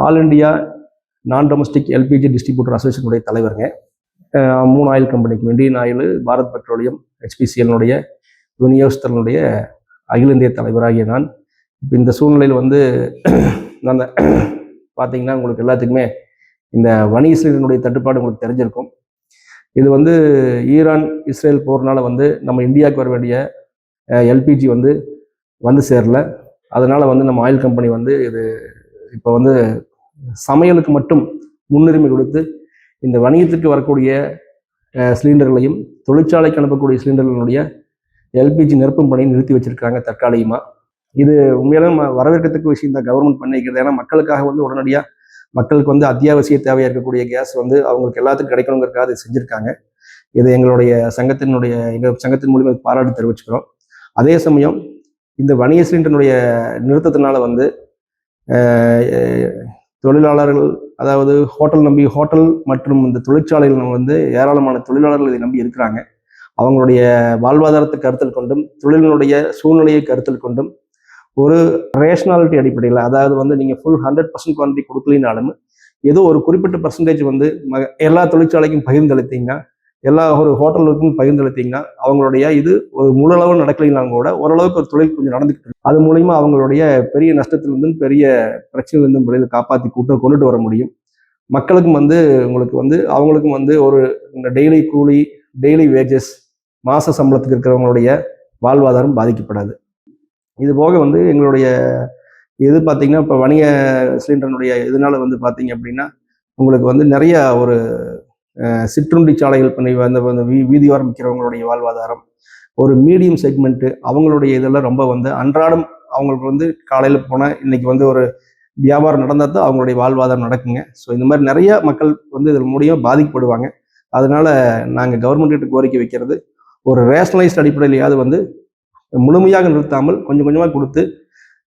All India நான் domestic LPG distributor அசோசியேஷனுடைய தலைவருங்க. 3 oil கம்பெனிக்கு Indian oil, Bharat petroleum, ஹெச்பிசிஎல்னுடைய விநியோகஸ்தர்களுடைய அகில இந்திய தலைவராகிய நான் இப்போ இந்த சூழ்நிலையில் வந்து நான் பார்த்தீங்கன்னா உங்களுக்கு எல்லாத்துக்குமே இந்த வணிக சிலிண்டருடைய தட்டுப்பாடு உங்களுக்கு தெரிஞ்சிருக்கும். இது வந்து ஈரான் இஸ்ரேல் போர்னால வந்து நம்ம இந்தியாவுக்கு வர வேண்டிய எல்பிஜி வந்து சேரல. அதனால வந்து நம்ம ஆயில் கம்பெனி வந்து இது இப்போ வந்து சமையலுக்கு மட்டும் முன்னுரிமை கொடுத்து இந்த வணிகத்துக்கு வரக்கூடிய சிலிண்டர்களையும் தொழிற்சாலைக்கு அனுப்பக்கூடிய சிலிண்டர்களுடைய எல்பிஜி நிரப்பும் பணியை நிறுத்தி வச்சிருக்காங்க தற்காலிகமாக. இது உண்மையிலே வரவேற்கத்தக்க விஷயம் தான் கவர்மெண்ட் பண்ணிக்கிறது. ஏன்னா மக்களுக்காக வந்து உடனடியாக மக்களுக்கு வந்து அத்தியாவசிய தேவையாக இருக்கக்கூடிய கேஸ் வந்து அவங்களுக்கு எல்லாத்துக்கும் கிடைக்கணுங்கிறதுக்காக அதை செஞ்சுருக்காங்க. இது எங்கள் சங்கத்தின் மூலியமாக பாராட்டு தெரிவிச்சுக்கிறோம். அதே சமயம் இந்த வணிக சிலிண்டருடைய நிறுத்தத்தினால வந்து தொழிலாளர்கள், அதாவது ஹோட்டல் மற்றும் இந்த தொழிற்சாலைகள் வந்து ஏராளமான தொழிலாளர்கள் இதை நம்பி இருக்கிறாங்க. அவங்களுடைய வாழ்வாதாரத்தை கருத்தில் கொண்டும் தொழிலினுடைய சூழ்நிலையை கருத்தில் கொண்டும் ஒரு ரேஷனாலிட்டி அடிப்படையில், அதாவது வந்து நீங்கள் ஃபுல் 100% குவான்டிட்டி கொடுக்கலினாலும் ஏதோ ஒரு குறிப்பிட்ட பர்சன்டேஜ் வந்து எல்லா தொழிற்சாலைக்கும் பகிர்ந்தளித்தீங்கன்னா, எல்லா ஒரு ஹோட்டலுக்கும் பகிர்ந்தளித்தீங்கன்னா அவங்களுடைய இது ஒரு முழு நடக்கலைனாலும் கூட ஓரளவுக்கு ஒரு தொழில் கொஞ்சம் நடந்துக்கிட்டு இருக்கு. அது மூலிமா அவங்களுடைய பெரிய நஷ்டத்திலிருந்தும் பெரிய பிரச்சனையிலிருந்தும் வெளியில் காப்பாற்றி கொண்டுட்டு வர முடியும். மக்களுக்கும் வந்து அவங்களுக்கும் வந்து ஒரு டெய்லி கூலி, டெய்லி வேஜஸ், மாத சம்பளத்துக்கு இருக்கிறவங்களுடைய வாழ்வாதாரம் பாதிக்கப்படாது. இது போக வந்து எங்களுடைய இது பார்த்தீங்கன்னா இப்போ வணிக சிலிண்டருடைய இதனால வந்து பார்த்தீங்க அப்படின்னா உங்களுக்கு வந்து நிறைய ஒரு சிற்றுண்டி சாலைகள் பண்ணி வந்து வீதியோரம் விற்கிறவங்களுடைய வாழ்வாதாரம், ஒரு மீடியம் செக்மெண்ட்டு அவங்களுடைய இதெல்லாம் ரொம்ப வந்து அன்றாடம் அவங்களுக்கு வந்து காலையில் போனால் இன்னைக்கு வந்து ஒரு வியாபாரம் நடந்தால் தான் அவங்களுடைய வாழ்வாதாரம் நடக்குங்க. ஸோ இந்த மாதிரி நிறைய மக்கள் வந்து இதில் மூலியமாக பாதிக்கப்படுவாங்க. அதனால நாங்கள் கவர்மெண்ட் கிட்ட கோரிக்கை வைக்கிறது, ஒரு ரேஷனலைஸ்ட் அடிப்படையிலையாவது வந்து முழுமையாக நிறுத்தாமல் கொஞ்சம் கொஞ்சமாக கொடுத்து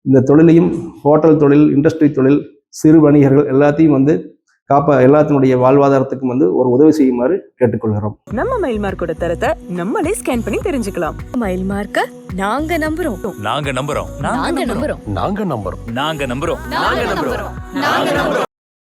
இந்த தொழிலையும், ஹோட்டல் தொழில், இண்டஸ்ட்ரி தொழில், சிறு வணிகர்கள் எல்லாத்தையும் வந்து எல்லாத்தினுடைய வாழ்வாதாரத்துக்கும் வந்து ஒரு உதவி செய்யுமாறு கேட்டுக்கொள்கிறோம். நம்ம மயில் மார்க்கோட தரத்தை நம்மளே ஸ்கேன் பண்ணி தெரிஞ்சுக்கலாம். மயில் மார்க்க நாங்க நம்புறோம். நாங்க நம்புறோம்.